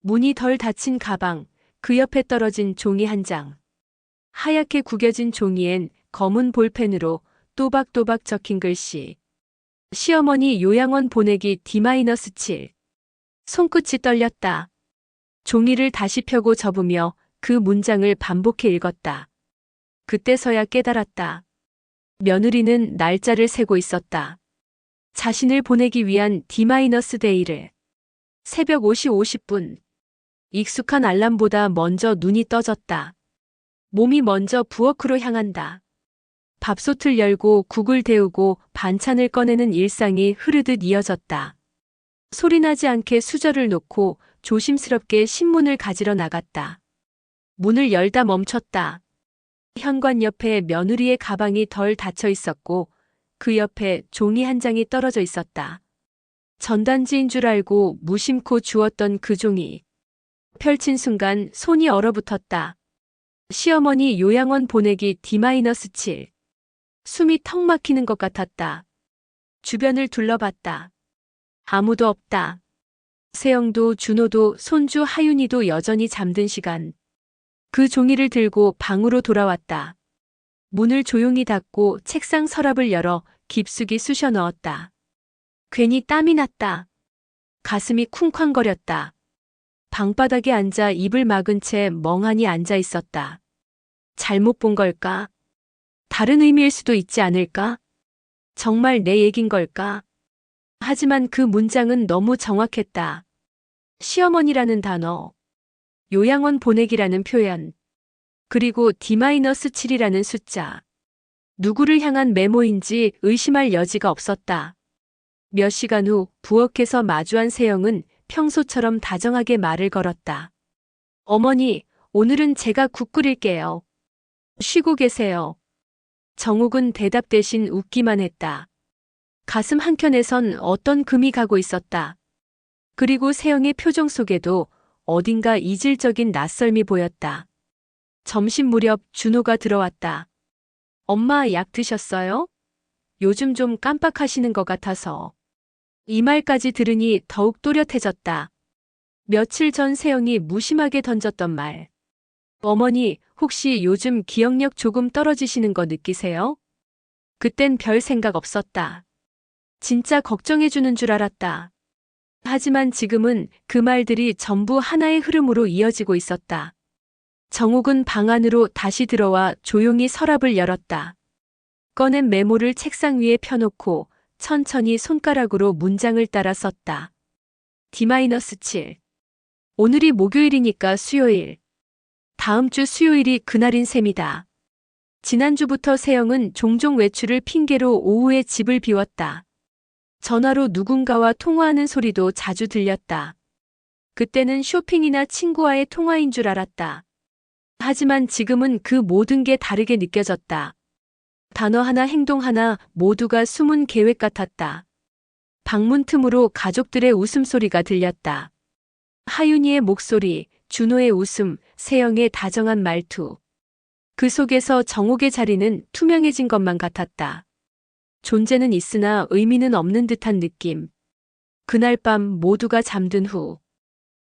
문이 덜 닫힌 가방, 그 옆에 떨어진 종이 한 장. 하얗게 구겨진 종이엔 검은 볼펜으로 또박또박 적힌 글씨. 시어머니 요양원 보내기 D-7. 손끝이 떨렸다. 종이를 다시 펴고 접으며 그 문장을 반복해 읽었다. 그때서야 깨달았다. 며느리는 날짜를 세고 있었다. 자신을 보내기 위한 D-데이를. 새벽 5시 50분. 익숙한 알람보다 먼저 눈이 떠졌다. 몸이 먼저 부엌으로 향한다. 밥솥을 열고 국을 데우고 반찬을 꺼내는 일상이 흐르듯 이어졌다. 소리나지 않게 수저를 놓고 조심스럽게 신문을 가지러 나갔다. 문을 열다 멈췄다. 현관 옆에 며느리의 가방이 덜 닫혀 있었고 그 옆에 종이 한 장이 떨어져 있었다. 전단지인 줄 알고 무심코 주웠던 그 종이. 펼친 순간 손이 얼어붙었다. 시어머니 요양원 보내기 D-7. 숨이 턱 막히는 것 같았다. 주변을 둘러봤다. 아무도 없다. 세영도 준호도 손주 하윤이도 여전히 잠든 시간. 그 종이를 들고 방으로 돌아왔다. 문을 조용히 닫고 책상 서랍을 열어 깊숙이 쑤셔 넣었다. 괜히 땀이 났다. 가슴이 쿵쾅거렸다. 방바닥에 앉아 입을 막은 채 멍하니 앉아 있었다. 잘못 본 걸까? 다른 의미일 수도 있지 않을까? 정말 내 얘긴 걸까? 하지만 그 문장은 너무 정확했다. 시어머니라는 단어, 요양원 보내기라는 표현, 그리고 D-7이라는 숫자. 누구를 향한 메모인지 의심할 여지가 없었다. 몇 시간 후 부엌에서 마주한 세영은 평소처럼 다정하게 말을 걸었다. 어머니, 오늘은 제가 국 끓일게요. 쉬고 계세요. 정욱은 대답 대신 웃기만 했다. 가슴 한켠에선 어떤 금이 가고 있었다. 그리고 세영의 표정 속에도 어딘가 이질적인 낯설미 보였다. 점심 무렵 준호가 들어왔다. 엄마 약 드셨어요? 요즘 좀 깜빡하시는 것 같아서. 이 말까지 들으니 더욱 또렷해졌다. 며칠 전 세영이 무심하게 던졌던 말. 어머니, 혹시 요즘 기억력 조금 떨어지시는 거 느끼세요? 그땐 별 생각 없었다. 진짜 걱정해주는 줄 알았다. 하지만 지금은 그 말들이 전부 하나의 흐름으로 이어지고 있었다. 정욱은 방 안으로 다시 들어와 조용히 서랍을 열었다. 꺼낸 메모를 책상 위에 펴놓고 천천히 손가락으로 문장을 따라 썼다. D-7. 오늘이 목요일이니까 수요일. 다음 주 수요일이 그날인 셈이다. 지난주부터 세영은 종종 외출을 핑계로 오후에 집을 비웠다. 전화로 누군가와 통화하는 소리도 자주 들렸다. 그때는 쇼핑이나 친구와의 통화인 줄 알았다. 하지만 지금은 그 모든 게 다르게 느껴졌다. 단어 하나, 행동 하나 모두가 숨은 계획 같았다. 방문 틈으로 가족들의 웃음소리가 들렸다. 하윤이의 목소리, 준호의 웃음, 세영의 다정한 말투. 그 속에서 정옥의 자리는 투명해진 것만 같았다. 존재는 있으나 의미는 없는 듯한 느낌. 그날 밤 모두가 잠든 후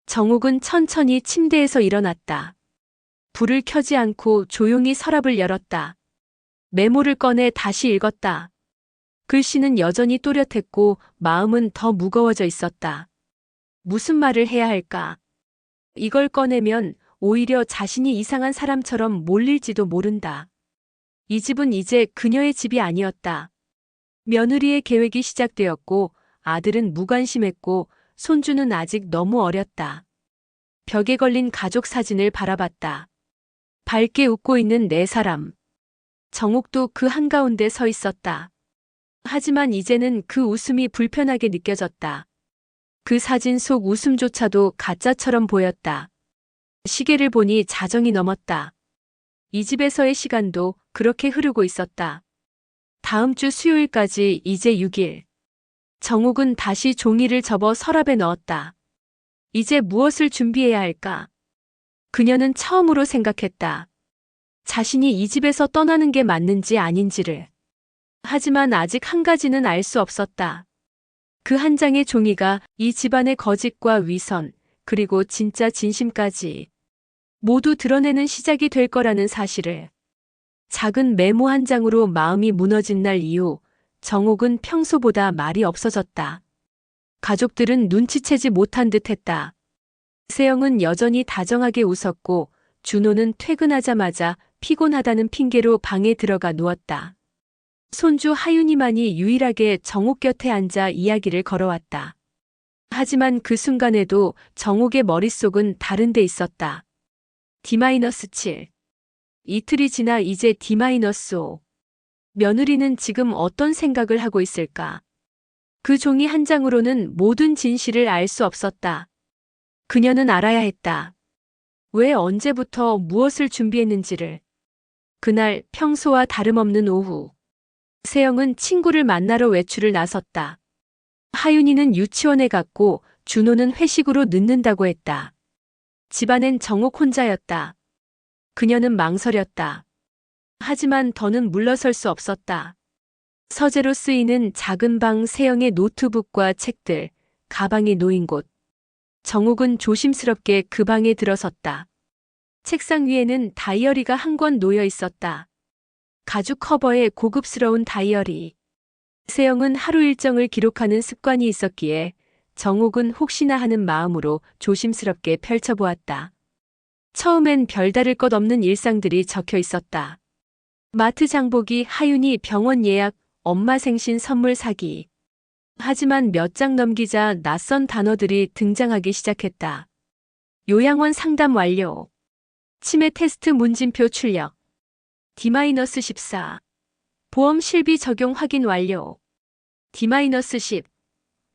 정옥은 천천히 침대에서 일어났다. 불을 켜지 않고 조용히 서랍을 열었다. 메모를 꺼내 다시 읽었다. 글씨는 여전히 또렷했고 마음은 더 무거워져 있었다. 무슨 말을 해야 할까? 이걸 꺼내면 오히려 자신이 이상한 사람처럼 몰릴지도 모른다. 이 집은 이제 그녀의 집이 아니었다. 며느리의 계획이 시작되었고 아들은 무관심했고 손주는 아직 너무 어렸다. 벽에 걸린 가족 사진을 바라봤다. 밝게 웃고 있는 네 사람. 정옥도 그 한가운데 서 있었다. 하지만 이제는 그 웃음이 불편하게 느껴졌다. 그 사진 속 웃음조차도 가짜처럼 보였다. 시계를 보니 자정이 넘었다. 이 집에서의 시간도 그렇게 흐르고 있었다. 다음 주 수요일까지 이제 6일. 정욱은 다시 종이를 접어 서랍에 넣었다. 이제 무엇을 준비해야 할까? 그녀는 처음으로 생각했다. 자신이 이 집에서 떠나는 게 맞는지 아닌지를. 하지만 아직 한 가지는 알 수 없었다. 그 한 장의 종이가 이 집안의 거짓과 위선, 그리고 진짜 진심까지 모두 드러내는 시작이 될 거라는 사실을. 작은 메모 한 장으로 마음이 무너진 날 이후 정옥은 평소보다 말이 없어졌다. 가족들은 눈치채지 못한 듯 했다. 세영은 여전히 다정하게 웃었고 준호는 퇴근하자마자 피곤하다는 핑계로 방에 들어가 누웠다. 손주 하윤이만이 유일하게 정옥 곁에 앉아 이야기를 걸어왔다. 하지만 그 순간에도 정옥의 머릿속은 다른 데 있었다. D-7. 이틀이 지나 이제 D-5. 며느리는 지금 어떤 생각을 하고 있을까? 그 종이 한 장으로는 모든 진실을 알 수 없었다. 그녀는 알아야 했다. 왜 언제부터 무엇을 준비했는지를. 그날 평소와 다름없는 오후. 세영은 친구를 만나러 외출을 나섰다. 하윤이는 유치원에 갔고 준호는 회식으로 늦는다고 했다. 집안엔 정옥 혼자였다. 그녀는 망설였다. 하지만 더는 물러설 수 없었다. 서재로 쓰이는 작은 방 세영의 노트북과 책들, 가방이 놓인 곳. 정옥은 조심스럽게 그 방에 들어섰다. 책상 위에는 다이어리가 한 권 놓여 있었다. 가죽 커버의 고급스러운 다이어리. 세영은 하루 일정을 기록하는 습관이 있었기에 정옥은 혹시나 하는 마음으로 조심스럽게 펼쳐보았다. 처음엔 별다를 것 없는 일상들이 적혀 있었다. 마트 장보기, 하윤이 병원 예약, 엄마 생신 선물 사기. 하지만 몇 장 넘기자 낯선 단어들이 등장하기 시작했다. 요양원 상담 완료. 치매 테스트 문진표 출력. D-14. 보험 실비 적용 확인 완료. D-10.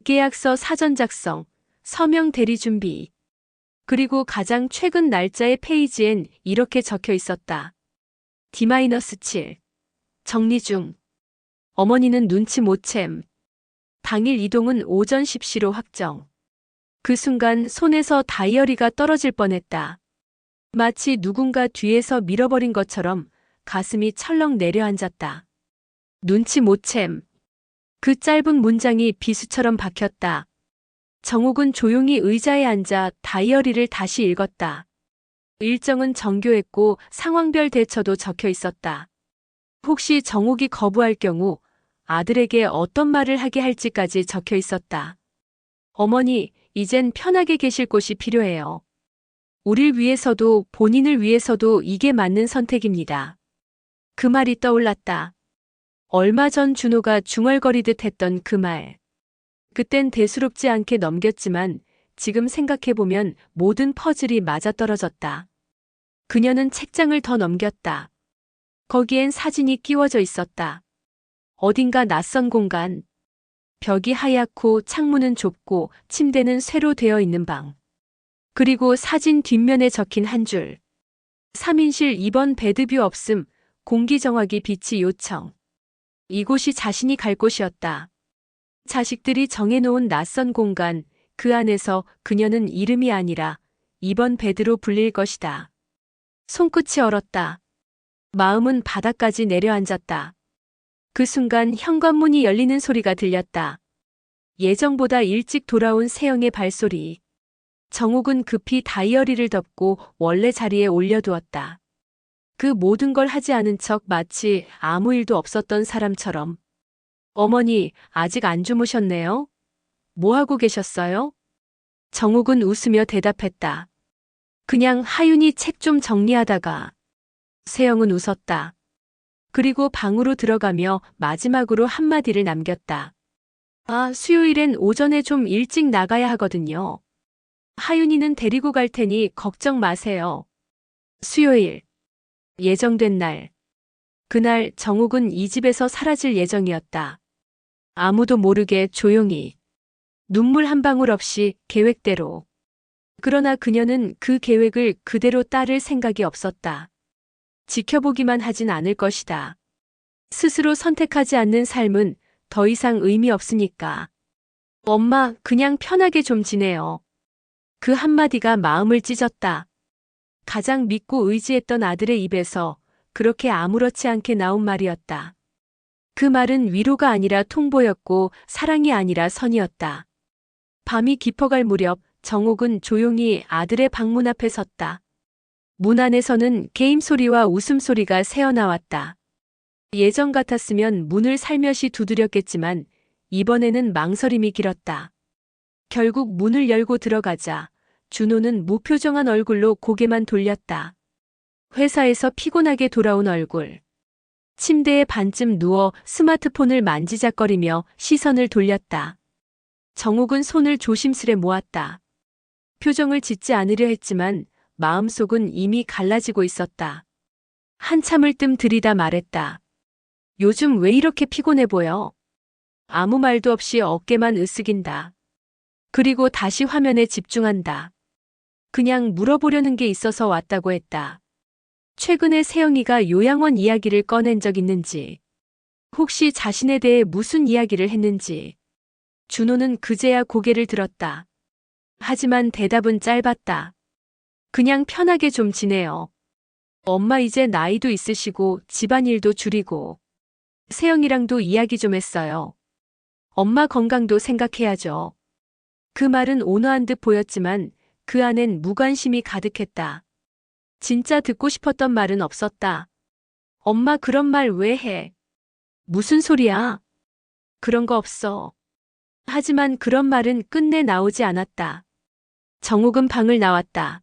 계약서 사전 작성, 서명 대리 준비. 그리고 가장 최근 날짜의 페이지엔 이렇게 적혀 있었다. D-7. 정리 중. 어머니는 눈치 못 챔. 당일 이동은 오전 10시로 확정. 그 순간 손에서 다이어리가 떨어질 뻔했다. 마치 누군가 뒤에서 밀어버린 것처럼 가슴이 철렁 내려앉았다. 눈치 못 챔. 그 짧은 문장이 비수처럼 박혔다. 정옥은 조용히 의자에 앉아 다이어리를 다시 읽었다. 일정은 정교했고 상황별 대처도 적혀 있었다. 혹시 정옥이 거부할 경우 아들에게 어떤 말을 하게 할지까지 적혀 있었다. 어머니, 이젠 편하게 계실 곳이 필요해요. 우릴 위해서도 본인을 위해서도 이게 맞는 선택입니다. 그 말이 떠올랐다. 얼마 전 준호가 중얼거리듯 했던 그 말. 그땐 대수롭지 않게 넘겼지만 지금 생각해보면 모든 퍼즐이 맞아떨어졌다. 그녀는 책장을 더 넘겼다. 거기엔 사진이 끼워져 있었다. 어딘가 낯선 공간. 벽이 하얗고 창문은 좁고 침대는 쇠로 되어 있는 방. 그리고 사진 뒷면에 적힌 한 줄. 3인실 2번 베드뷰 없음. 공기정화기 비치 요청. 이곳이 자신이 갈 곳이었다. 자식들이 정해놓은 낯선 공간, 그 안에서 그녀는 이름이 아니라 2번 베드로 불릴 것이다. 손끝이 얼었다. 마음은 바닥까지 내려앉았다. 그 순간 현관문이 열리는 소리가 들렸다. 예정보다 일찍 돌아온 세영의 발소리. 정옥은 급히 다이어리를 덮고 원래 자리에 올려두었다. 그 모든 걸 하지 않은 척 마치 아무 일도 없었던 사람처럼. 어머니, 아직 안 주무셨네요? 뭐 하고 계셨어요? 정옥은 웃으며 대답했다. 그냥 하윤이 책 좀 정리하다가. 세영은 웃었다. 그리고 방으로 들어가며 마지막으로 한마디를 남겼다. 아, 수요일엔 오전에 좀 일찍 나가야 하거든요. 하윤이는 데리고 갈 테니 걱정 마세요. 수요일. 예정된 날. 그날 정옥은 이 집에서 사라질 예정이었다. 아무도 모르게 조용히. 눈물 한 방울 없이 계획대로. 그러나 그녀는 그 계획을 그대로 따를 생각이 없었다. 지켜보기만 하진 않을 것이다. 스스로 선택하지 않는 삶은 더 이상 의미 없으니까. 엄마, 그냥 편하게 좀 지내요. 그 한마디가 마음을 찢었다. 가장 믿고 의지했던 아들의 입에서 그렇게 아무렇지 않게 나온 말이었다. 그 말은 위로가 아니라 통보였고 사랑이 아니라 선이었다. 밤이 깊어갈 무렵 정옥은 조용히 아들의 방문 앞에 섰다. 문 안에서는 게임 소리와 웃음소리가 새어나왔다. 예전 같았으면 문을 살며시 두드렸겠지만 이번에는 망설임이 길었다. 결국 문을 열고 들어가자 준호는 무표정한 얼굴로 고개만 돌렸다. 회사에서 피곤하게 돌아온 얼굴. 침대에 반쯤 누워 스마트폰을 만지작거리며 시선을 돌렸다. 정옥은 손을 조심스레 모았다. 표정을 짓지 않으려 했지만 마음속은 이미 갈라지고 있었다. 한참을 뜸 들이다 말했다. 요즘 왜 이렇게 피곤해 보여? 아무 말도 없이 어깨만 으쓱인다. 그리고 다시 화면에 집중한다. 그냥 물어보려는 게 있어서 왔다고 했다. 최근에 세영이가 요양원 이야기를 꺼낸 적 있는지, 혹시 자신에 대해 무슨 이야기를 했는지. 준호는 그제야 고개를 들었다. 하지만 대답은 짧았다. 그냥 편하게 좀 지내요. 엄마 이제 나이도 있으시고 집안일도 줄이고 세영이랑도 이야기 좀 했어요. 엄마 건강도 생각해야죠. 그 말은 온화한 듯 보였지만 그 안엔 무관심이 가득했다. 진짜 듣고 싶었던 말은 없었다. 엄마 그런 말 왜 해? 무슨 소리야? 그런 거 없어. 하지만 그런 말은 끝내 나오지 않았다. 정옥은 방을 나왔다.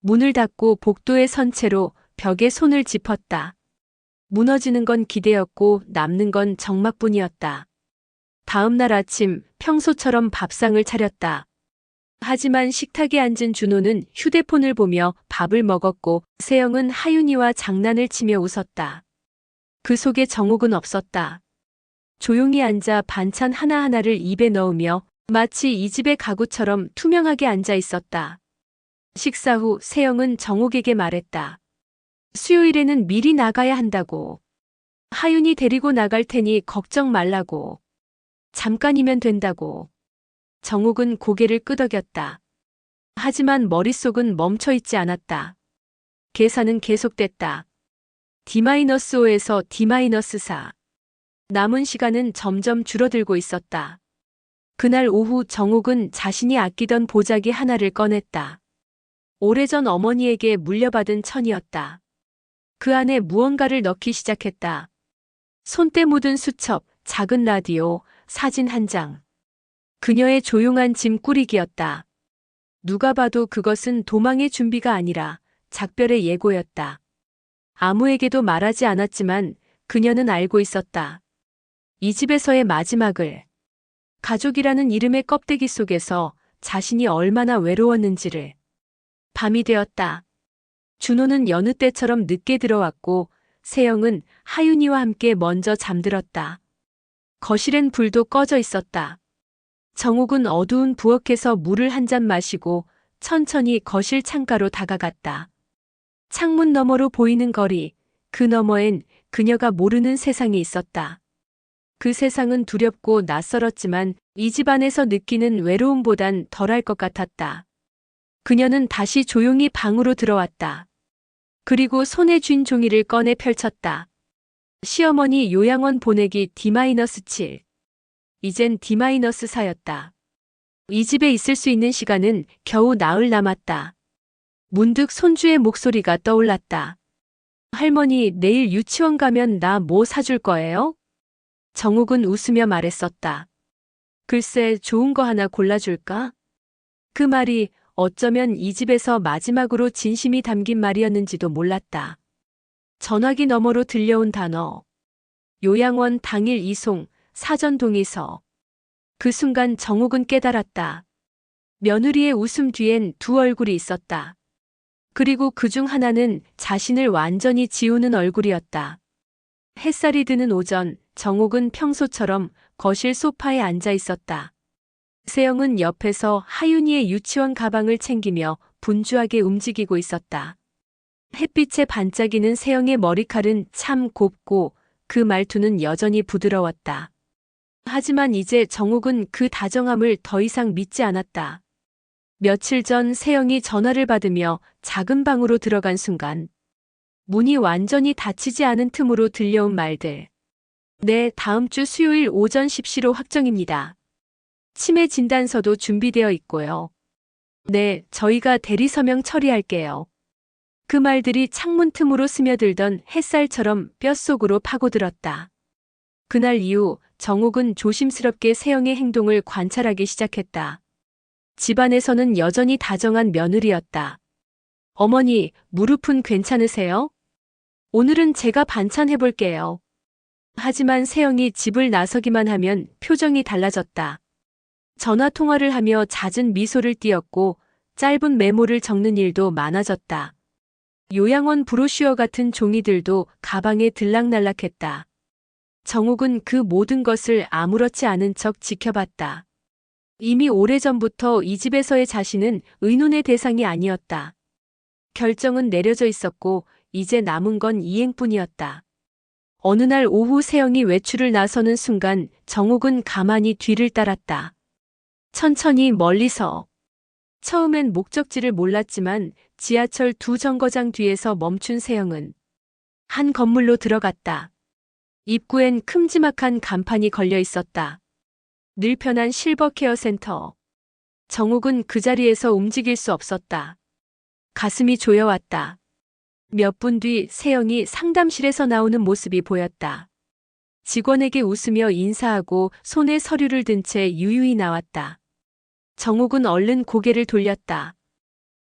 문을 닫고 복도에 선 채로 벽에 손을 짚었다. 무너지는 건 기대였고 남는 건 적막뿐이었다. 다음 날 아침 평소처럼 밥상을 차렸다. 하지만 식탁에 앉은 준호는 휴대폰을 보며 밥을 먹었고 세영은 하윤이와 장난을 치며 웃었다. 그 속에 정옥은 없었다. 조용히 앉아 반찬 하나하나를 입에 넣으며 마치 이 집의 가구처럼 투명하게 앉아 있었다. 식사 후 세영은 정옥에게 말했다. 수요일에는 미리 나가야 한다고. 하윤이 데리고 나갈 테니 걱정 말라고. 잠깐이면 된다고. 정옥은 고개를 끄덕였다. 하지만 머릿속은 멈춰 있지 않았다. 계산은 계속됐다. D-5에서 D-4. 남은 시간은 점점 줄어들고 있었다. 그날 오후 정옥은 자신이 아끼던 보자기 하나를 꺼냈다. 오래전 어머니에게 물려받은 천이었다. 그 안에 무언가를 넣기 시작했다. 손때 묻은 수첩, 작은 라디오, 사진 한 장. 그녀의 조용한 짐꾸리기였다. 누가 봐도 그것은 도망의 준비가 아니라 작별의 예고였다. 아무에게도 말하지 않았지만 그녀는 알고 있었다. 이 집에서의 마지막을. 가족이라는 이름의 껍데기 속에서 자신이 얼마나 외로웠는지를. 밤이 되었다. 준호는 여느 때처럼 늦게 들어왔고 세영은 하윤이와 함께 먼저 잠들었다. 거실엔 불도 꺼져 있었다. 정옥은 어두운 부엌에서 물을 한 잔 마시고 천천히 거실 창가로 다가갔다. 창문 너머로 보이는 거리, 그 너머엔 그녀가 모르는 세상이 있었다. 그 세상은 두렵고 낯설었지만 이 집 안에서 느끼는 외로움보단 덜할 것 같았다. 그녀는 다시 조용히 방으로 들어왔다. 그리고 손에 쥔 종이를 꺼내 펼쳤다. 시어머니 요양원 보내기 D-7. 이젠 D-4였다. 이 집에 있을 수 있는 시간은 겨우 나흘 남았다. 문득 손주의 목소리가 떠올랐다. 할머니, 내일 유치원 가면 나 뭐 사줄 거예요? 정옥은 웃으며 말했었다. 글쎄, 좋은 거 하나 골라줄까? 그 말이 어쩌면 이 집에서 마지막으로 진심이 담긴 말이었는지도 몰랐다. 전화기 너머로 들려온 단어. 요양원 당일 이송, 사전 동의서. 그 순간 정옥은 깨달았다. 며느리의 웃음 뒤엔 두 얼굴이 있었다. 그리고 그중 하나는 자신을 완전히 지우는 얼굴이었다. 햇살이 드는 오전, 정옥은 평소처럼 거실 소파에 앉아 있었다. 세영은 옆에서 하윤이의 유치원 가방을 챙기며 분주하게 움직이고 있었다. 햇빛에 반짝이는 세영의 머리칼은 참 곱고 그 말투는 여전히 부드러웠다. 하지만 이제 정옥은 그 다정함을 더 이상 믿지 않았다. 며칠 전 세영이 전화를 받으며 작은 방으로 들어간 순간 문이 완전히 닫히지 않은 틈으로 들려온 말들. 네, 다음 주 수요일 오전 10시로 확정입니다. 치매 진단서도 준비되어 있고요. 네, 저희가 대리 서명 처리할게요. 그 말들이 창문 틈으로 스며들던 햇살처럼 뼛속으로 파고들었다. 그날 이후 정옥은 조심스럽게 세영의 행동을 관찰하기 시작했다. 집안에서는 여전히 다정한 며느리였다. 어머니, 무릎은 괜찮으세요? 오늘은 제가 반찬 해볼게요. 하지만 세영이 집을 나서기만 하면 표정이 달라졌다. 전화 통화를 하며 잦은 미소를 띄었고 짧은 메모를 적는 일도 많아졌다. 요양원 브로슈어 같은 종이들도 가방에 들락날락했다. 정옥은 그 모든 것을 아무렇지 않은 척 지켜봤다. 이미 오래전부터 이 집에서의 자신은 의논의 대상이 아니었다. 결정은 내려져 있었고 이제 남은 건 이행뿐이었다. 어느 날 오후 세영이 외출을 나서는 순간 정옥은 가만히 뒤를 따랐다. 천천히 멀리서. 처음엔 목적지를 몰랐지만 지하철 두 정거장 뒤에서 멈춘 세영은 한 건물로 들어갔다. 입구엔 큼지막한 간판이 걸려 있었다. 늘 편한 실버 케어 센터. 정옥은 그 자리에서 움직일 수 없었다. 가슴이 조여왔다. 몇 분 뒤 세영이 상담실에서 나오는 모습이 보였다. 직원에게 웃으며 인사하고 손에 서류를 든 채 유유히 나왔다. 정옥은 얼른 고개를 돌렸다.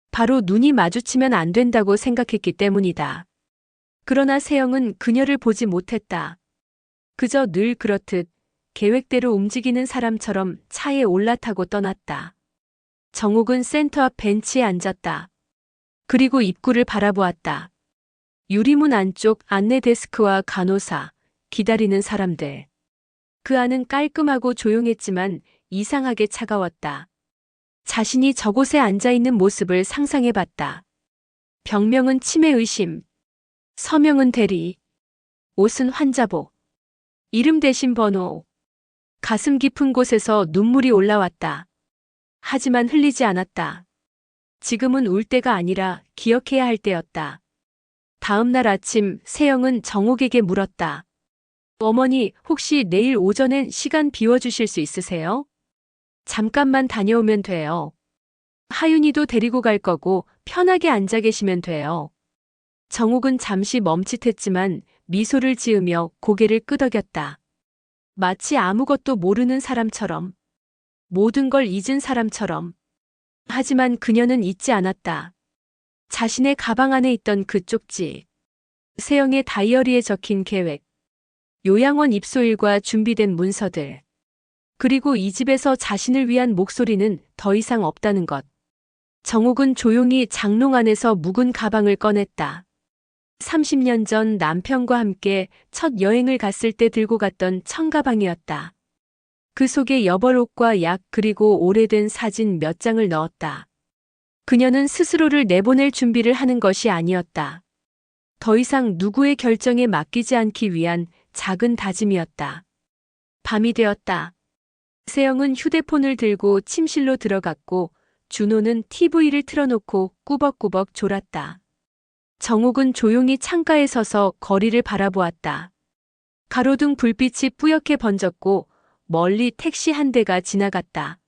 바로 눈이 마주치면 안 된다고 생각했기 때문이다. 그러나 세영은 그녀를 보지 못했다. 그저 늘 그렇듯 계획대로 움직이는 사람처럼 차에 올라타고 떠났다. 정옥은 센터 앞 벤치에 앉았다. 그리고 입구를 바라보았다. 유리문 안쪽 안내 데스크와 간호사, 기다리는 사람들. 그 안은 깔끔하고 조용했지만 이상하게 차가웠다. 자신이 저곳에 앉아있는 모습을 상상해봤다. 병명은 치매 의심, 서명은 대리, 옷은 환자복, 이름 대신 번호. 가슴 깊은 곳에서 눈물이 올라왔다. 하지만 흘리지 않았다. 지금은 울 때가 아니라 기억해야 할 때였다. 다음 날 아침 세영은 정옥에게 물었다. 어머니, 혹시 내일 오전엔 시간 비워주실 수 있으세요? 잠깐만 다녀오면 돼요. 하윤이도 데리고 갈 거고 편하게 앉아 계시면 돼요. 정옥은 잠시 멈칫했지만 미소를 지으며 고개를 끄덕였다. 마치 아무것도 모르는 사람처럼, 모든 걸 잊은 사람처럼. 하지만 그녀는 잊지 않았다. 자신의 가방 안에 있던 그 쪽지, 세영의 다이어리에 적힌 계획, 요양원 입소일과 준비된 문서들, 그리고 이 집에서 자신을 위한 목소리는 더 이상 없다는 것. 정옥은 조용히 장롱 안에서 묵은 가방을 꺼냈다. 30년 전 남편과 함께 첫 여행을 갔을 때 들고 갔던 청가방이었다. 그 속에 여벌옷과 약 그리고 오래된 사진 몇 장을 넣었다. 그녀는 스스로를 내보낼 준비를 하는 것이 아니었다. 더 이상 누구의 결정에 맡기지 않기 위한 작은 다짐이었다. 밤이 되었다. 세영은 휴대폰을 들고 침실로 들어갔고 준호는 TV를 틀어놓고 꾸벅꾸벅 졸았다. 정옥은 조용히 창가에 서서 거리를 바라보았다. 가로등 불빛이 뿌옇게 번졌고 멀리 택시 한 대가 지나갔다.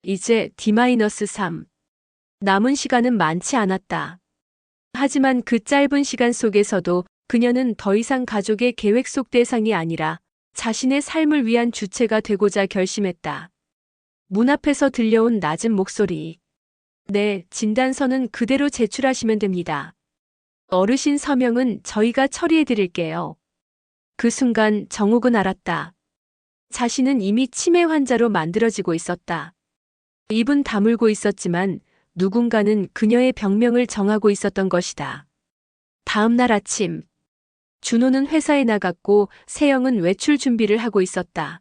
이제 D-3. 남은 시간은 많지 않았다. 하지만 그 짧은 시간 속에서도 그녀는 더 이상 가족의 계획 속 대상이 아니라 자신의 삶을 위한 주체가 되고자 결심했다. 문 앞에서 들려온 낮은 목소리. 네, 진단서는 그대로 제출하시면 됩니다. 어르신 서명은 저희가 처리해 드릴게요. 그 순간 정옥은 알았다. 자신은 이미 치매 환자로 만들어지고 있었다. 입은 다물고 있었지만 누군가는 그녀의 병명을 정하고 있었던 것이다. 다음 날 아침, 준호는 회사에 나갔고 세영은 외출 준비를 하고 있었다.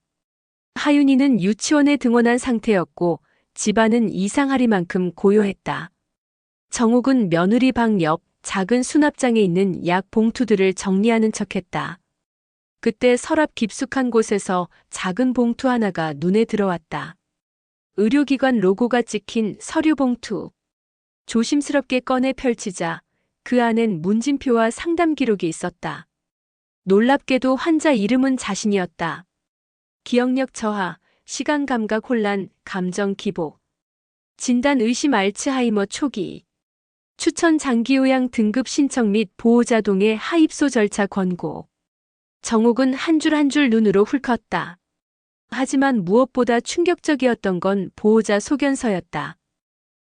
하윤이는 유치원에 등원한 상태였고 집안은 이상하리만큼 고요했다. 정옥은 며느리 방 옆 작은 수납장에 있는 약 봉투들을 정리하는 척했다. 그때 서랍 깊숙한 곳에서 작은 봉투 하나가 눈에 들어왔다. 의료기관 로고가 찍힌 서류 봉투. 조심스럽게 꺼내 펼치자 그 안엔 문진표와 상담 기록이 있었다. 놀랍게도 환자 이름은 자신이었다. 기억력 저하, 시간 감각 혼란, 감정 기복. 진단 의심 알츠하이머 초기. 추천 장기요양 등급 신청 및 보호자 동의 하입소 절차 권고. 정옥은 한 줄 한 줄 눈으로 훑었다. 하지만 무엇보다 충격적이었던 건 보호자 소견서였다.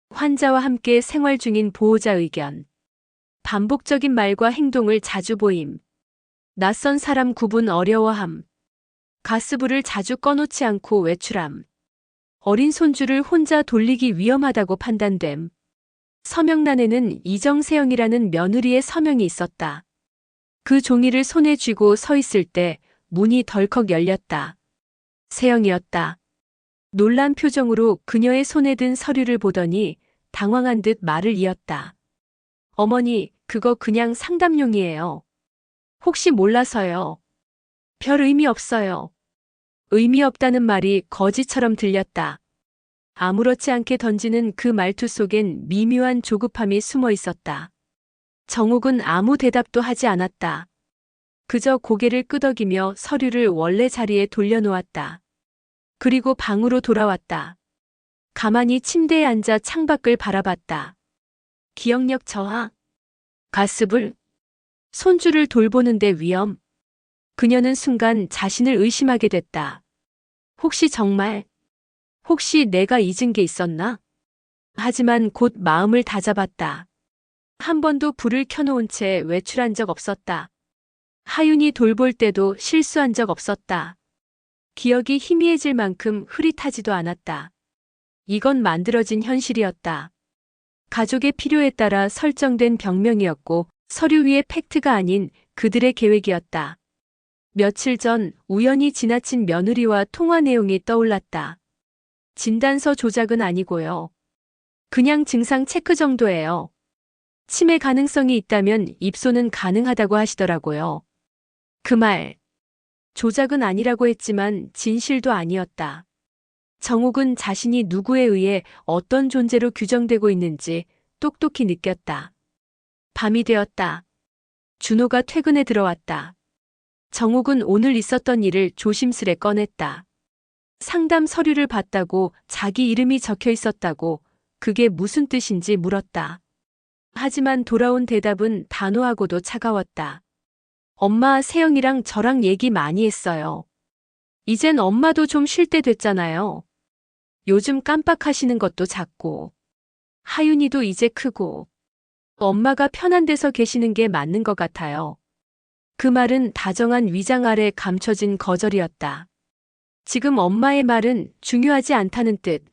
환자와 함께 생활 중인 보호자 의견. 반복적인 말과 행동을 자주 보임. 낯선 사람 구분 어려워함. 가스불을 자주 꺼놓지 않고 외출함. 어린 손주를 혼자 돌리기 위험하다고 판단됨. 서명란에는 이정세영이라는 며느리의 서명이 있었다. 그 종이를 손에 쥐고 서 있을 때 문이 덜컥 열렸다. 세영이었다. 놀란 표정으로 그녀의 손에 든 서류를 보더니 당황한 듯 말을 이었다. 어머니, 그거 그냥 상담용이에요. 혹시 몰라서요. 별 의미 없어요. 의미 없다는 말이 거지처럼 들렸다. 아무렇지 않게 던지는 그 말투 속엔 미묘한 조급함이 숨어 있었다. 정옥은 아무 대답도 하지 않았다. 그저 고개를 끄덕이며 서류를 원래 자리에 돌려놓았다. 그리고 방으로 돌아왔다. 가만히 침대에 앉아 창밖을 바라봤다. 기억력 저하, 가스불, 손주를 돌보는데 위험. 그녀는 순간 자신을 의심하게 됐다. 혹시 내가 잊은 게 있었나? 하지만 곧 마음을 다잡았다. 한 번도 불을 켜놓은 채 외출한 적 없었다. 하윤이 돌볼 때도 실수한 적 없었다. 기억이 희미해질 만큼 흐릿하지도 않았다. 이건 만들어진 현실이었다. 가족의 필요에 따라 설정된 병명이었고 서류 위의 팩트가 아닌 그들의 계획이었다. 며칠 전 우연히 지나친 며느리와 통화 내용이 떠올랐다. 진단서 조작은 아니고요. 그냥 증상 체크 정도예요. 치매 가능성이 있다면 입소는 가능하다고 하시더라고요. 그 말, 조작은 아니라고 했지만 진실도 아니었다. 정옥은 자신이 누구에 의해 어떤 존재로 규정되고 있는지 똑똑히 느꼈다. 밤이 되었다. 준호가 퇴근에 들어왔다. 정옥은 오늘 있었던 일을 조심스레 꺼냈다. 상담 서류를 봤다고 자기 이름이 적혀 있었다고 그게 무슨 뜻인지 물었다. 하지만 돌아온 대답은 단호하고도 차가웠다. 엄마 세영이랑 저랑 얘기 많이 했어요. 이젠 엄마도 좀 쉴 때 됐잖아요. 요즘 깜빡하시는 것도 작고. 하윤이도 이제 크고. 엄마가 편한 데서 계시는 게 맞는 것 같아요. 그 말은 다정한 위장 아래 감춰진 거절이었다. 지금 엄마의 말은 중요하지 않다는 뜻.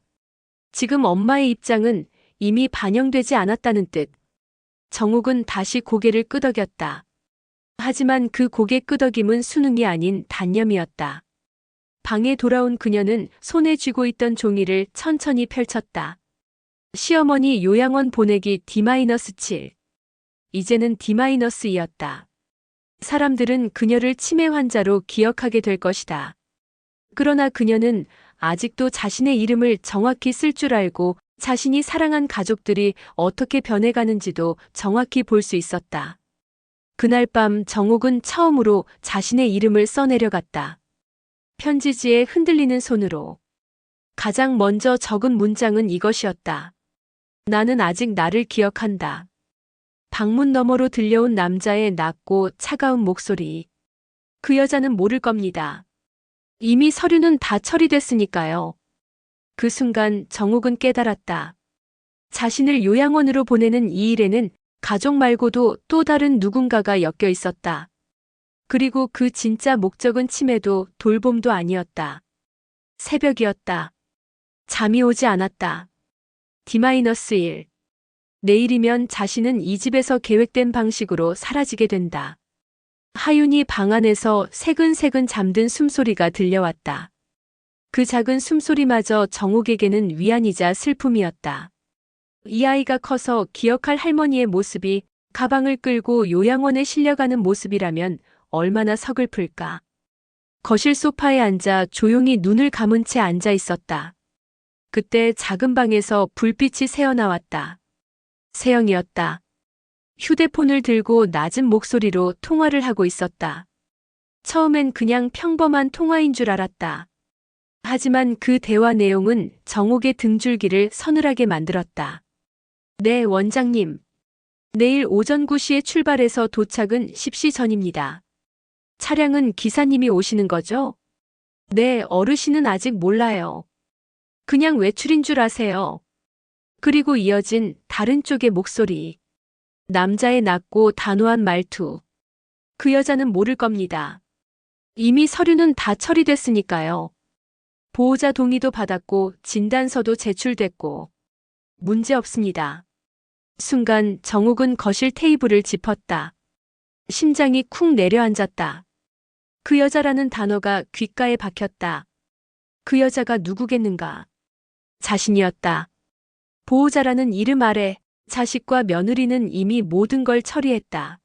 지금 엄마의 입장은 이미 반영되지 않았다는 뜻. 정옥은 다시 고개를 끄덕였다. 하지만 그 고개 끄덕임은 수능이 아닌 단념이었다. 방에 돌아온 그녀는 손에 쥐고 있던 종이를 천천히 펼쳤다. 시어머니 요양원 보내기 D-7. 이제는 D-2였다. 사람들은 그녀를 치매 환자로 기억하게 될 것이다. 그러나 그녀는 아직도 자신의 이름을 정확히 쓸 줄 알고 자신이 사랑한 가족들이 어떻게 변해가는지도 정확히 볼 수 있었다. 그날 밤 정옥은 처음으로 자신의 이름을 써내려갔다. 편지지에 흔들리는 손으로. 가장 먼저 적은 문장은 이것이었다. 나는 아직 나를 기억한다. 방문 너머로 들려온 남자의 낮고 차가운 목소리. 그 여자는 모를 겁니다. 이미 서류는 다 처리됐으니까요. 그 순간 정옥은 깨달았다. 자신을 요양원으로 보내는 이 일에는 가족 말고도 또 다른 누군가가 엮여 있었다. 그리고 그 진짜 목적은 치매도 돌봄도 아니었다. 새벽이었다. 잠이 오지 않았다. D-1. 내일이면 자신은 이 집에서 계획된 방식으로 사라지게 된다. 하윤이 방 안에서 새근새근 잠든 숨소리가 들려왔다. 그 작은 숨소리마저 정옥에게는 위안이자 슬픔이었다. 이 아이가 커서 기억할 할머니의 모습이 가방을 끌고 요양원에 실려가는 모습이라면 얼마나 서글플까. 거실 소파에 앉아 조용히 눈을 감은 채 앉아 있었다. 그때 작은 방에서 불빛이 새어나왔다. 세영이었다. 휴대폰을 들고 낮은 목소리로 통화를 하고 있었다. 처음엔 그냥 평범한 통화인 줄 알았다. 하지만 그 대화 내용은 정옥의 등줄기를 서늘하게 만들었다. 네, 원장님. 내일 오전 9시에 출발해서 도착은 10시 전입니다. 차량은 기사님이 오시는 거죠? 네, 어르신은 아직 몰라요. 그냥 외출인 줄 아세요. 그리고 이어진 다른 쪽의 목소리. 남자의 낮고 단호한 말투. 그 여자는 모를 겁니다. 이미 서류는 다 처리됐으니까요. 보호자 동의도 받았고 진단서도 제출됐고 문제 없습니다. 순간 정옥은 거실 테이블을 짚었다. 심장이 쿵 내려앉았다. 그 여자라는 단어가 귓가에 박혔다. 그 여자가 누구겠는가? 자신이었다. 보호자라는 이름 아래 자식과 며느리는 이미 모든 걸 처리했다.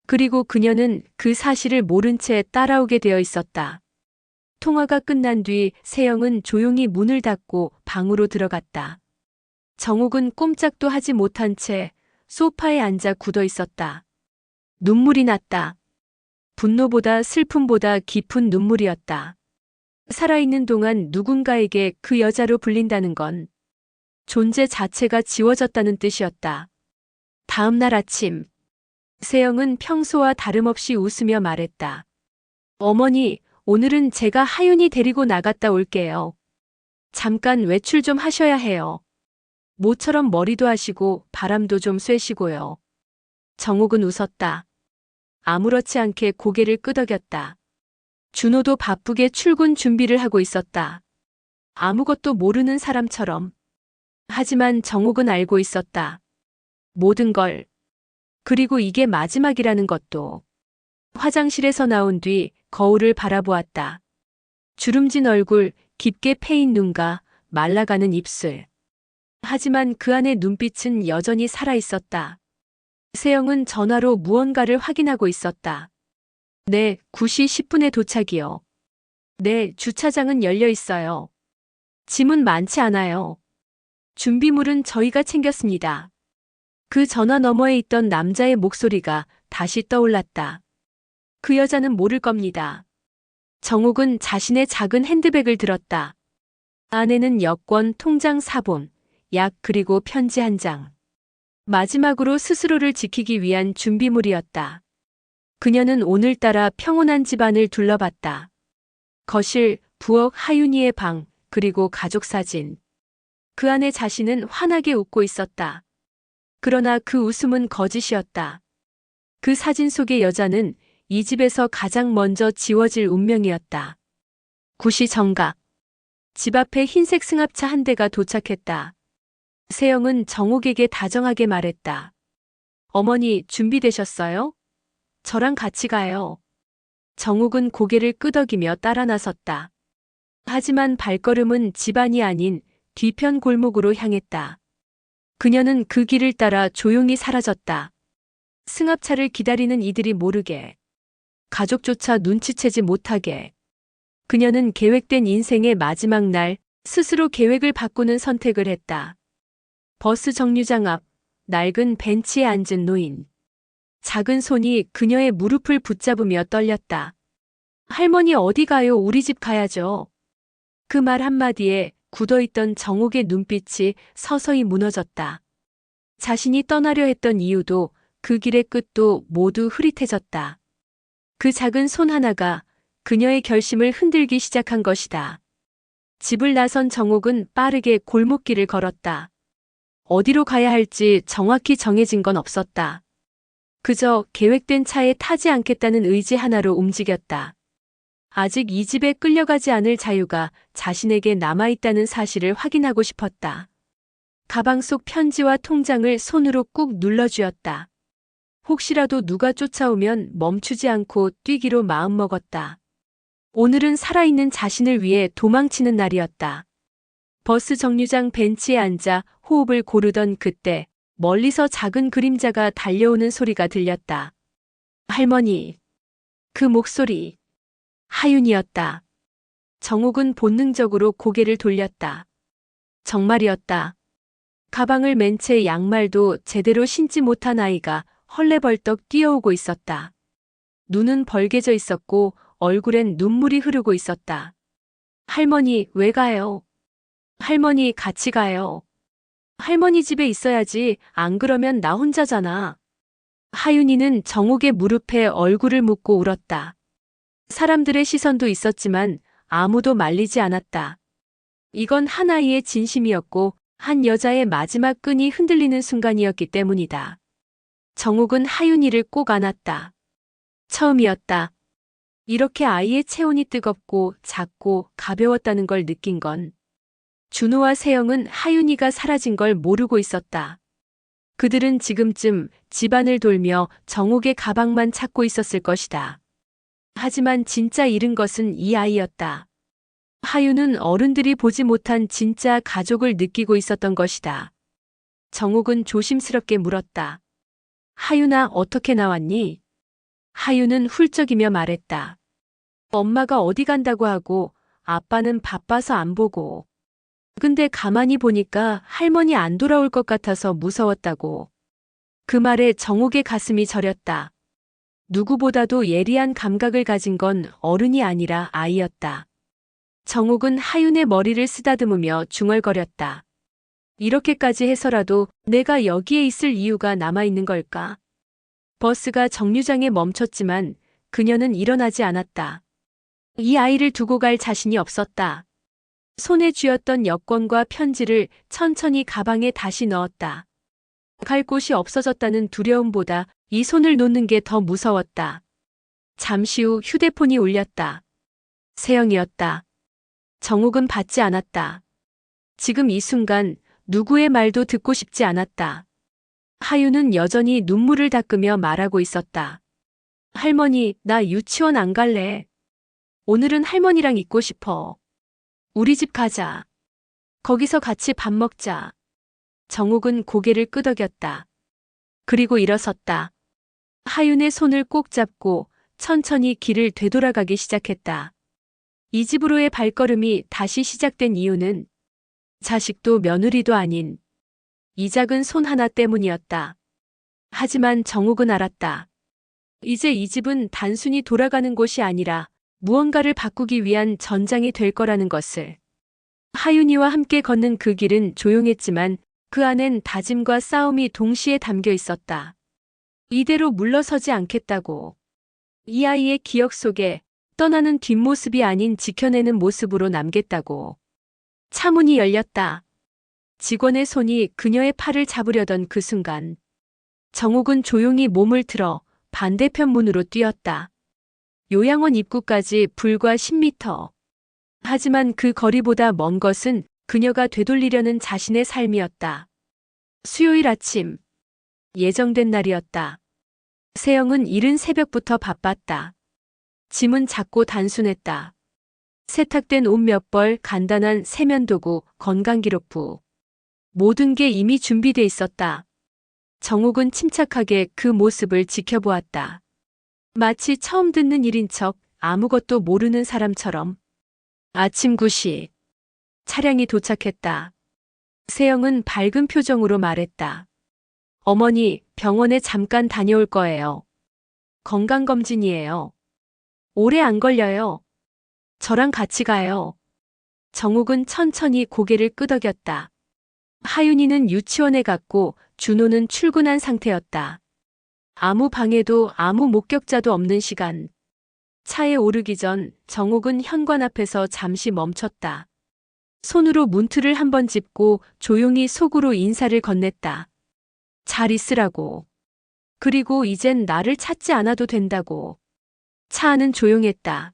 그리고 그녀는 그 사실을 모른 채 따라오게 되어 있었다. 통화가 끝난 뒤 세영은 조용히 문을 닫고 방으로 들어갔다. 정옥은 꼼짝도 하지 못한 채 소파에 앉아 굳어 있었다. 눈물이 났다. 분노보다 슬픔보다 깊은 눈물이었다. 살아있는 동안 누군가에게 그 여자로 불린다는 건 존재 자체가 지워졌다는 뜻이었다. 다음 날 아침, 세영은 평소와 다름없이 웃으며 말했다. 어머니, 오늘은 제가 하윤이 데리고 나갔다 올게요. 잠깐 외출 좀 하셔야 해요. 모처럼 머리도 하시고 바람도 좀 쐬시고요. 정옥은 웃었다. 아무렇지 않게 고개를 끄덕였다. 준호도 바쁘게 출근 준비를 하고 있었다. 아무것도 모르는 사람처럼. 하지만 정옥은 알고 있었다. 모든 걸. 그리고 이게 마지막이라는 것도. 화장실에서 나온 뒤 거울을 바라보았다. 주름진 얼굴, 깊게 패인 눈과 말라가는 입술. 하지만 그 안의 눈빛은 여전히 살아있었다. 세영은 전화로 무언가를 확인하고 있었다. 네, 9시 10분에 도착이요. 네, 주차장은 열려 있어요. 짐은 많지 않아요. 준비물은 저희가 챙겼습니다. 그 전화 너머에 있던 남자의 목소리가 다시 떠올랐다. 그 여자는 모를 겁니다. 정옥은 자신의 작은 핸드백을 들었다. 안에는 여권, 통장 사본, 약 그리고 편지 한 장. 마지막으로 스스로를 지키기 위한 준비물이었다. 그녀는 오늘따라 평온한 집안을 둘러봤다. 거실, 부엌, 하윤이의 방, 그리고 가족 사진. 그 안에 자신은 환하게 웃고 있었다. 그러나 그 웃음은 거짓이었다. 그 사진 속의 여자는 이 집에서 가장 먼저 지워질 운명이었다. 9시 정각. 집 앞에 흰색 승합차 한 대가 도착했다. 세영은 정옥에게 다정하게 말했다. 어머니, 준비되셨어요? 저랑 같이 가요. 정옥은 고개를 끄덕이며 따라 나섰다. 하지만 발걸음은 집안이 아닌 뒤편 골목으로 향했다. 그녀는 그 길을 따라 조용히 사라졌다. 승합차를 기다리는 이들이 모르게, 가족조차 눈치채지 못하게. 그녀는 계획된 인생의 마지막 날 스스로 계획을 바꾸는 선택을 했다. 버스 정류장 앞 낡은 벤치에 앉은 노인. 작은 손이 그녀의 무릎을 붙잡으며 떨렸다. 할머니 어디 가요? 우리 집 가야죠. 그 말 한마디에 굳어있던 정옥의 눈빛이 서서히 무너졌다. 자신이 떠나려 했던 이유도 그 길의 끝도 모두 흐릿해졌다. 그 작은 손 하나가 그녀의 결심을 흔들기 시작한 것이다. 집을 나선 정옥은 빠르게 골목길을 걸었다. 어디로 가야 할지 정확히 정해진 건 없었다. 그저 계획된 차에 타지 않겠다는 의지 하나로 움직였다. 아직 이 집에 끌려가지 않을 자유가 자신에게 남아있다는 사실을 확인하고 싶었다. 가방 속 편지와 통장을 손으로 꾹 눌러쥐었다. 혹시라도 누가 쫓아오면 멈추지 않고 뛰기로 마음먹었다. 오늘은 살아있는 자신을 위해 도망치는 날이었다. 버스 정류장 벤치에 앉아 호흡을 고르던 그때 멀리서 작은 그림자가 달려오는 소리가 들렸다. 할머니. 그 목소리. 하윤이었다. 정옥은 본능적으로 고개를 돌렸다. 정말이었다. 가방을 맨 채 양말도 제대로 신지 못한 아이가 헐레벌떡 뛰어오고 있었다. 눈은 벌개져 있었고 얼굴엔 눈물이 흐르고 있었다. 할머니, 왜 가요? 할머니, 같이 가요. 할머니 집에 있어야지. 안 그러면 나 혼자잖아. 하윤이는 정옥의 무릎에 얼굴을 묻고 울었다. 사람들의 시선도 있었지만 아무도 말리지 않았다. 이건 한 아이의 진심이었고 한 여자의 마지막 끈이 흔들리는 순간이었기 때문이다. 정옥은 하윤이를 꼭 안았다. 처음이었다. 이렇게 아이의 체온이 뜨겁고 작고 가벼웠다는 걸 느낀 건 준호와 세영은 하윤이가 사라진 걸 모르고 있었다. 그들은 지금쯤 집안을 돌며 정옥의 가방만 찾고 있었을 것이다. 하지만 진짜 잃은 것은 이 아이였다. 하윤은 어른들이 보지 못한 진짜 가족을 느끼고 있었던 것이다. 정옥은 조심스럽게 물었다. 하윤아, 어떻게 나왔니? 하윤은 훌쩍이며 말했다. 엄마가 어디 간다고 하고 아빠는 바빠서 안 보고. 근데 가만히 보니까 할머니 안 돌아올 것 같아서 무서웠다고. 그 말에 정옥의 가슴이 저렸다. 누구보다도 예리한 감각을 가진 건 어른이 아니라 아이였다. 정옥은 하윤의 머리를 쓰다듬으며 중얼거렸다. 이렇게까지 해서라도 내가 여기에 있을 이유가 남아있는 걸까? 버스가 정류장에 멈췄지만 그녀는 일어나지 않았다. 이 아이를 두고 갈 자신이 없었다. 손에 쥐었던 여권과 편지를 천천히 가방에 다시 넣었다. 갈 곳이 없어졌다는 두려움보다 이 손을 놓는 게 더 무서웠다. 잠시 후 휴대폰이 울렸다. 세영이었다. 정옥은 받지 않았다. 지금 이 순간 누구의 말도 듣고 싶지 않았다. 하윤은 여전히 눈물을 닦으며 말하고 있었다. 할머니, 나 유치원 안 갈래. 오늘은 할머니랑 있고 싶어. 우리 집 가자. 거기서 같이 밥 먹자. 정옥은 고개를 끄덕였다. 그리고 일어섰다. 하윤의 손을 꼭 잡고 천천히 길을 되돌아가기 시작했다. 이 집으로의 발걸음이 다시 시작된 이유는 자식도 며느리도 아닌 이 작은 손 하나 때문이었다. 하지만 정옥은 알았다. 이제 이 집은 단순히 돌아가는 곳이 아니라 무언가를 바꾸기 위한 전장이 될 거라는 것을. 하윤이와 함께 걷는 그 길은 조용했지만 그 안엔 다짐과 싸움이 동시에 담겨 있었다. 이대로 물러서지 않겠다고. 이 아이의 기억 속에 떠나는 뒷모습이 아닌 지켜내는 모습으로 남겠다고. 차문이 열렸다. 직원의 손이 그녀의 팔을 잡으려던 그 순간 정옥은 조용히 몸을 틀어 반대편 문으로 뛰었다. 요양원 입구까지 불과 10m. 하지만 그 거리보다 먼 것은 그녀가 되돌리려는 자신의 삶이었다. 수요일 아침. 예정된 날이었다. 세영은 이른 새벽부터 바빴다. 짐은 작고 단순했다. 세탁된 옷 몇 벌, 간단한 세면도구, 건강기록부. 모든 게 이미 준비돼 있었다. 정옥은 침착하게 그 모습을 지켜보았다. 마치 처음 듣는 일인 척 아무것도 모르는 사람처럼. 아침 9시. 차량이 도착했다. 세영은 밝은 표정으로 말했다. 어머니, 병원에 잠깐 다녀올 거예요. 건강검진이에요. 오래 안 걸려요. 저랑 같이 가요. 정옥은 천천히 고개를 끄덕였다. 하윤이는 유치원에 갔고 준호는 출근한 상태였다. 아무 방해도 아무 목격자도 없는 시간. 차에 오르기 전 정옥은 현관 앞에서 잠시 멈췄다. 손으로 문틀을 한번 짚고 조용히 속으로 인사를 건넸다. 잘 있으라고. 그리고 이젠 나를 찾지 않아도 된다고. 차 안은 조용했다.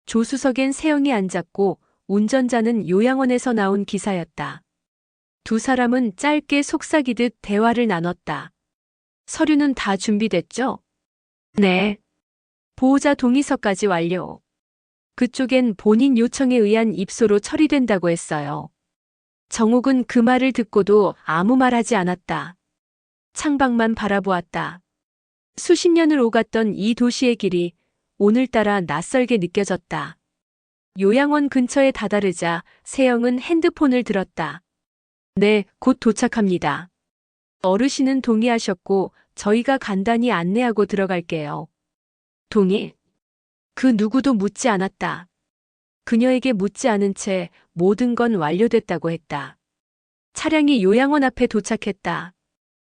조수석엔 세영이 앉았고 운전자는 요양원에서 나온 기사였다. 두 사람은 짧게 속삭이듯 대화를 나눴다. 서류는 다 준비됐죠? 네. 보호자 동의서까지 완료. 그쪽엔 본인 요청에 의한 입소로 처리된다고 했어요. 정옥은 그 말을 듣고도 아무 말 하지 않았다. 창밖만 바라보았다. 수십 년을 오갔던 이 도시의 길이 오늘따라 낯설게 느껴졌다. 요양원 근처에 다다르자 세영은 핸드폰을 들었다. 네, 곧 도착합니다. 어르신은 동의하셨고 저희가 간단히 안내하고 들어갈게요. 동의? 그 누구도 묻지 않았다. 그녀에게 묻지 않은 채 모든 건 완료됐다고 했다. 차량이 요양원 앞에 도착했다.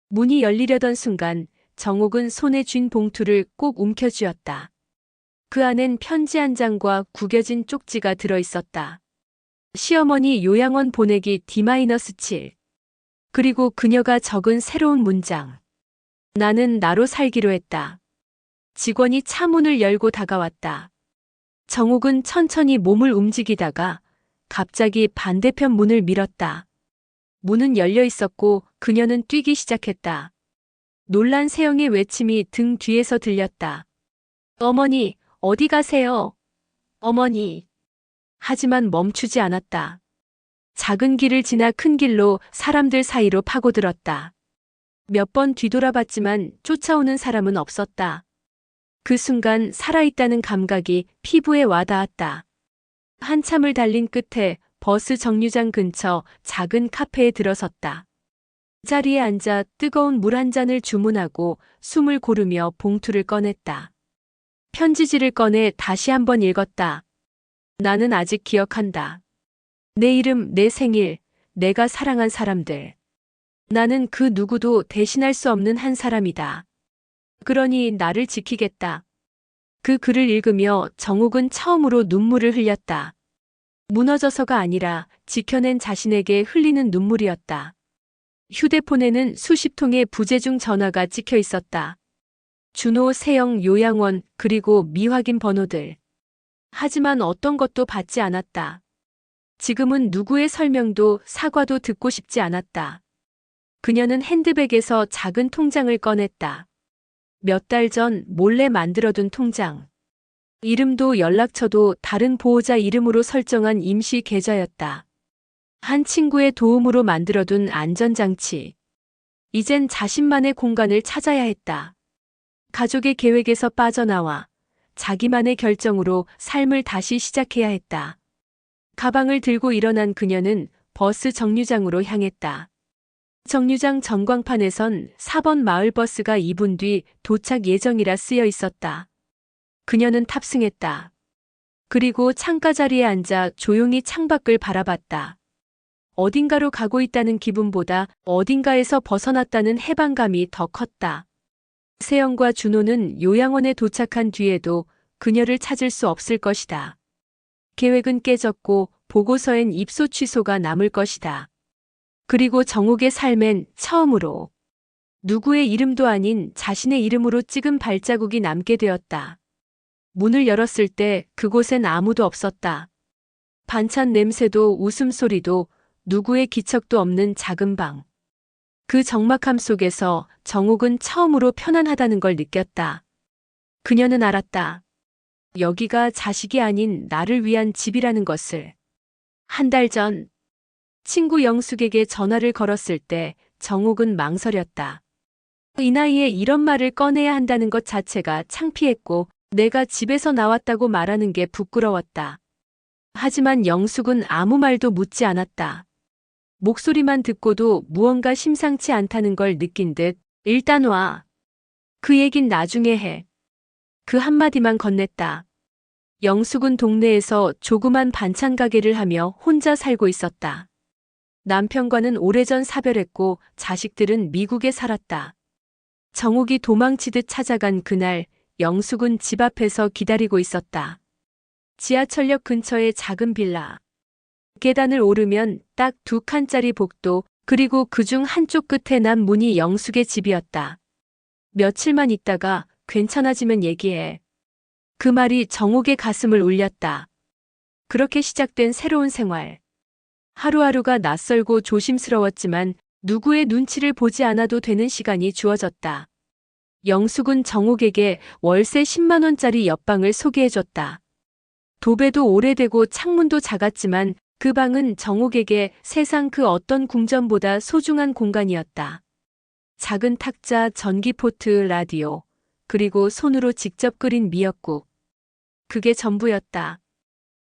문이 열리려던 순간 정옥은 손에 쥔 봉투를 꼭 움켜쥐었다. 그 안엔 편지 한 장과 구겨진 쪽지가 들어 있었다. 시어머니 요양원 보내기 D-7. 그리고 그녀가 적은 새로운 문장. 나는 나로 살기로 했다. 직원이 차 문을 열고 다가왔다. 정옥은 천천히 몸을 움직이다가 갑자기 반대편 문을 밀었다. 문은 열려 있었고 그녀는 뛰기 시작했다. 놀란 세영의 외침이 등 뒤에서 들렸다. 어머니, 어디 가세요? 어머니. 하지만 멈추지 않았다. 작은 길을 지나 큰 길로 사람들 사이로 파고들었다. 몇 번 뒤돌아봤지만 쫓아오는 사람은 없었다. 그 순간 살아있다는 감각이 피부에 와닿았다. 한참을 달린 끝에 버스 정류장 근처 작은 카페에 들어섰다. 자리에 앉아 뜨거운 물 한 잔을 주문하고 숨을 고르며 봉투를 꺼냈다. 편지지를 꺼내 다시 한번 읽었다. 나는 아직 기억한다. 내 이름, 내 생일, 내가 사랑한 사람들. 나는 그 누구도 대신할 수 없는 한 사람이다. 그러니 나를 지키겠다. 그 글을 읽으며 정옥은 처음으로 눈물을 흘렸다. 무너져서가 아니라 지켜낸 자신에게 흘리는 눈물이었다. 휴대폰에는 수십 통의 부재중 전화가 찍혀 있었다. 준호, 세영, 요양원, 그리고 미확인 번호들. 하지만 어떤 것도 받지 않았다. 지금은 누구의 설명도 사과도 듣고 싶지 않았다. 그녀는 핸드백에서 작은 통장을 꺼냈다. 몇 달 전 몰래 만들어둔 통장. 이름도 연락처도 다른 보호자 이름으로 설정한 임시 계좌였다. 한 친구의 도움으로 만들어둔 안전장치. 이젠 자신만의 공간을 찾아야 했다. 가족의 계획에서 빠져나와 자기만의 결정으로 삶을 다시 시작해야 했다. 가방을 들고 일어난 그녀는 버스 정류장으로 향했다. 정류장 전광판에선 4번 마을버스가 2분 뒤 도착 예정이라 쓰여 있었다. 그녀는 탑승했다. 그리고 창가 자리에 앉아 조용히 창밖을 바라봤다. 어딘가로 가고 있다는 기분보다 어딘가에서 벗어났다는 해방감이 더 컸다. 세영과 준호는 요양원에 도착한 뒤에도 그녀를 찾을 수 없을 것이다. 계획은 깨졌고 보고서엔 입소 취소가 남을 것이다. 그리고 정옥의 삶엔 처음으로 누구의 이름도 아닌 자신의 이름으로 찍은 발자국이 남게 되었다. 문을 열었을 때 그곳엔 아무도 없었다. 반찬 냄새도 웃음소리도 누구의 기척도 없는 작은 방. 그 적막함 속에서 정옥은 처음으로 편안하다는 걸 느꼈다. 그녀는 알았다. 여기가 자식이 아닌 나를 위한 집이라는 것을. 한 달 전 친구 영숙에게 전화를 걸었을 때 정옥은 망설였다. 이 나이에 이런 말을 꺼내야 한다는 것 자체가 창피했고 내가 집에서 나왔다고 말하는 게 부끄러웠다. 하지만 영숙은 아무 말도 묻지 않았다. 목소리만 듣고도 무언가 심상치 않다는 걸 느낀 듯 일단 와. 그 얘긴 나중에 해. 그 한마디만 건넸다. 영숙은 동네에서 조그만 반찬 가게를 하며 혼자 살고 있었다. 남편과는 오래전 사별했고 자식들은 미국에 살았다. 정옥이 도망치듯 찾아간 그날 영숙은 집 앞에서 기다리고 있었다. 지하철역 근처의 작은 빌라. 계단을 오르면 딱 2칸짜리 복도, 그리고 그중 한쪽 끝에 난 문이 영숙의 집이었다. 며칠만 있다가 괜찮아지면 얘기해. 그 말이 정옥의 가슴을 울렸다. 그렇게 시작된 새로운 생활. 하루하루가 낯설고 조심스러웠지만 누구의 눈치를 보지 않아도 되는 시간이 주어졌다. 영숙은 정옥에게 월세 10만 원짜리 옆방을 소개해줬다. 도배도 오래되고 창문도 작았지만 그 방은 정옥에게 세상 그 어떤 궁전보다 소중한 공간이었다. 작은 탁자, 전기포트, 라디오, 그리고 손으로 직접 끓인 미역국. 그게 전부였다.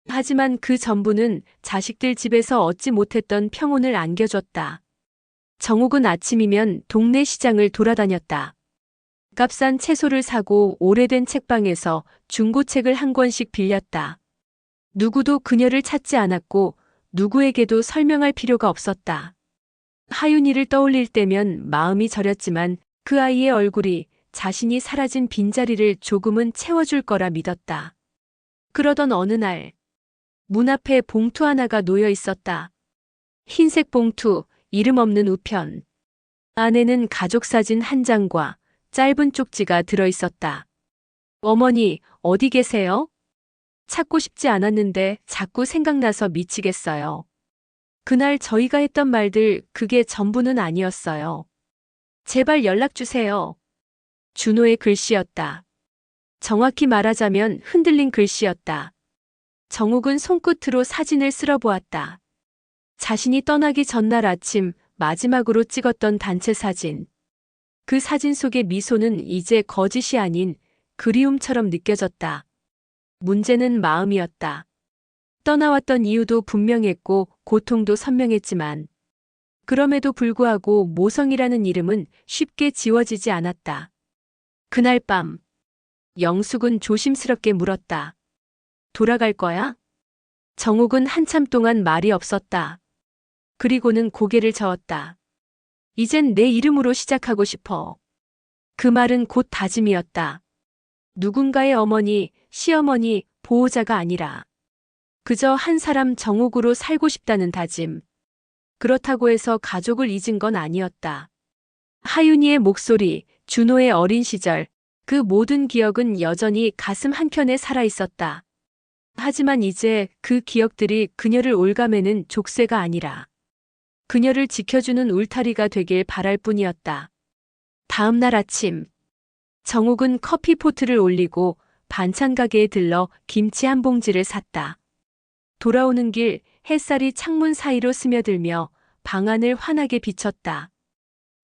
하지만 그 전부는 자식들 집에서 얻지 못했던 평온을 안겨줬다. 정옥은 아침이면 동네 시장을 돌아다녔다. 값싼 채소를 사고 오래된 책방에서 중고책을 한 권씩 빌렸다. 누구도 그녀를 찾지 않았고 누구에게도 설명할 필요가 없었다. 하윤이를 떠올릴 때면 마음이 저렸지만 그 아이의 얼굴이 자신이 사라진 빈자리를 조금은 채워줄 거라 믿었다. 그러던 어느 날, 문 앞에 봉투 하나가 놓여 있었다. 흰색 봉투, 이름 없는 우편. 안에는 가족사진 한 장과 짧은 쪽지가 들어 있었다. 어머니, 어디 계세요? 찾고 싶지 않았는데 자꾸 생각나서 미치겠어요. 그날 저희가 했던 말들 그게 전부는 아니었어요. 제발 연락 주세요. 준호의 글씨였다. 정확히 말하자면 흔들린 글씨였다. 정욱은 손끝으로 사진을 쓸어보았다. 자신이 떠나기 전날 아침 마지막으로 찍었던 단체 사진. 그 사진 속의 미소는 이제 거짓이 아닌 그리움처럼 느껴졌다. 문제는 마음이었다. 떠나왔던 이유도 분명했고 고통도 선명했지만 그럼에도 불구하고 모성이라는 이름은 쉽게 지워지지 않았다. 그날 밤 영숙은 조심스럽게 물었다. 돌아갈 거야? 정욱은 한참 동안 말이 없었다. 그리고는 고개를 저었다. 이젠 내 이름으로 시작하고 싶어. 그 말은 곧 다짐이었다. 누군가의 어머니, 시어머니, 보호자가 아니라 그저 한 사람 정욱으로 살고 싶다는 다짐. 그렇다고 해서 가족을 잊은 건 아니었다. 하윤이의 목소리, 준호의 어린 시절, 그 모든 기억은 여전히 가슴 한켠에 살아있었다. 하지만 이제 그 기억들이 그녀를 올가매는 족쇄가 아니라 그녀를 지켜주는 울타리가 되길 바랄 뿐이었다. 다음 날 아침, 정욱은 커피포트를 올리고 반찬 가게에 들러 김치 한 봉지를 샀다. 돌아오는 길 햇살이 창문 사이로 스며들며 방 안을 환하게 비쳤다.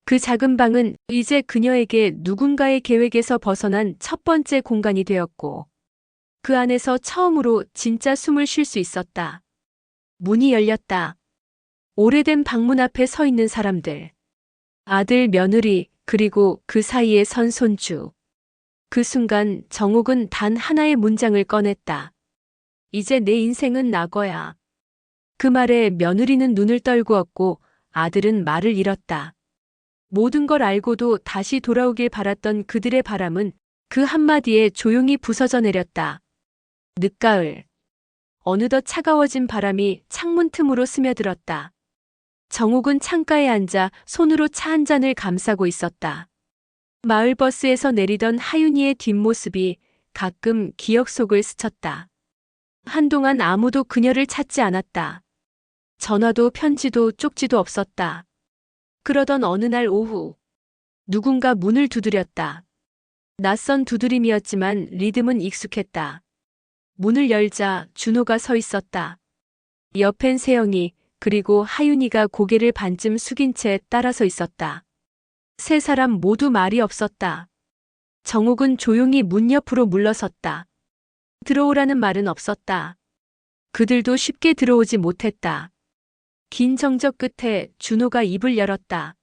그 작은 방은 이제 그녀에게 누군가의 계획에서 벗어난 첫 번째 공간이 되었고 그 안에서 처음으로 진짜 숨을 쉴 수 있었다. 문이 열렸다. 오래된 방문 앞에 서 있는 사람들. 아들, 며느리, 그리고 그 사이에 선 손주. 그 순간 정욱은 단 하나의 문장을 꺼냈다. 이제 내 인생은 낙어야. 그 말에 며느리는 눈을 떨구었고 아들은 말을 잃었다. 모든 걸 알고도 다시 돌아오길 바랐던 그들의 바람은 그 한마디에 조용히 부서져 내렸다. 늦가을. 어느덧 차가워진 바람이 창문 틈으로 스며들었다. 정욱은 창가에 앉아 손으로 차 한 잔을 감싸고 있었다. 마을버스에서 내리던 하윤이의 뒷모습이 가끔 기억 속을 스쳤다. 한동안 아무도 그녀를 찾지 않았다. 전화도 편지도 쪽지도 없었다. 그러던 어느 날 오후, 누군가 문을 두드렸다. 낯선 두드림이었지만 리듬은 익숙했다. 문을 열자 준호가 서 있었다. 옆엔 세영이, 그리고 하윤이가 고개를 반쯤 숙인 채 따라서 있었다. 세 사람 모두 말이 없었다. 정욱은 조용히 문 옆으로 물러섰다. 들어오라는 말은 없었다. 그들도 쉽게 들어오지 못했다. 긴 정적 끝에 준호가 입을 열었다.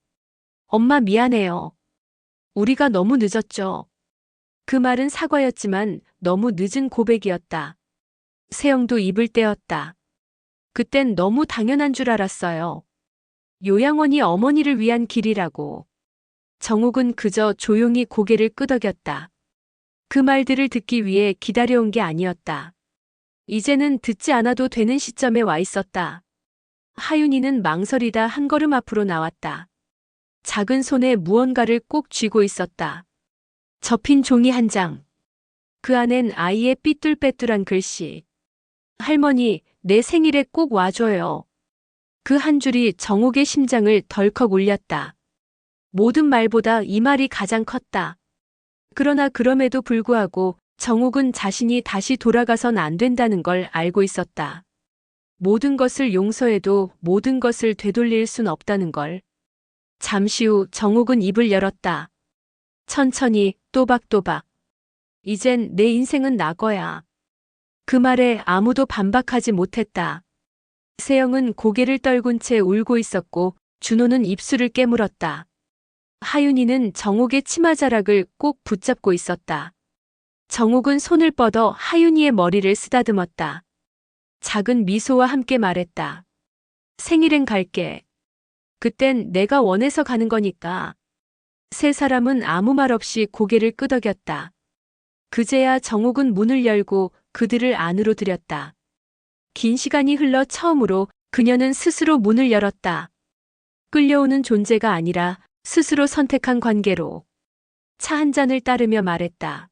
엄마 미안해요. 우리가 너무 늦었죠. 그 말은 사과였지만 너무 늦은 고백이었다. 세영도 입을 떼었다. 그땐 너무 당연한 줄 알았어요. 요양원이 어머니를 위한 길이라고. 정욱은 그저 조용히 고개를 끄덕였다. 그 말들을 듣기 위해 기다려온 게 아니었다. 이제는 듣지 않아도 되는 시점에 와 있었다. 하윤이는 망설이다 한 걸음 앞으로 나왔다. 작은 손에 무언가를 꼭 쥐고 있었다. 접힌 종이 한 장. 그 안엔 아이의 삐뚤빼뚤한 글씨. 할머니, 내 생일에 꼭 와줘요. 그 한 줄이 정욱의 심장을 덜컥 울렸다. 모든 말보다 이 말이 가장 컸다. 그러나 그럼에도 불구하고 정욱은 자신이 다시 돌아가선 안 된다는 걸 알고 있었다. 모든 것을 용서해도 모든 것을 되돌릴 순 없다는 걸. 잠시 후 정욱은 입을 열었다. 천천히 또박또박. 이젠 내 인생은 낙어야. 그 말에 아무도 반박하지 못했다. 세영은 고개를 떨군 채 울고 있었고 준호는 입술을 깨물었다. 하윤이는 정욱의 치마자락을 꼭 붙잡고 있었다. 정욱은 손을 뻗어 하윤이의 머리를 쓰다듬었다. 작은 미소와 함께 말했다. 생일엔 갈게. 그땐 내가 원해서 가는 거니까. 세 사람은 아무 말 없이 고개를 끄덕였다. 그제야 정옥은 문을 열고 그들을 안으로 들였다. 긴 시간이 흘러 처음으로 그녀는 스스로 문을 열었다. 끌려오는 존재가 아니라 스스로 선택한 관계로. 차 한 잔을 따르며 말했다.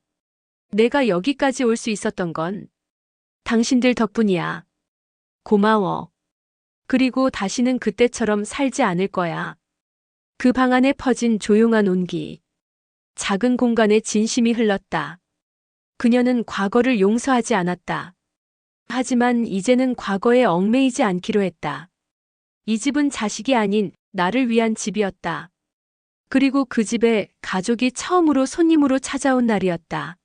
내가 여기까지 올 수 있었던 건 당신들 덕분이야. 고마워. 그리고 다시는 그때처럼 살지 않을 거야. 그 방 안에 퍼진 조용한 온기. 작은 공간에 진심이 흘렀다. 그녀는 과거를 용서하지 않았다. 하지만 이제는 과거에 얽매이지 않기로 했다. 이 집은 자식이 아닌 나를 위한 집이었다. 그리고 그 집에 가족이 처음으로 손님으로 찾아온 날이었다.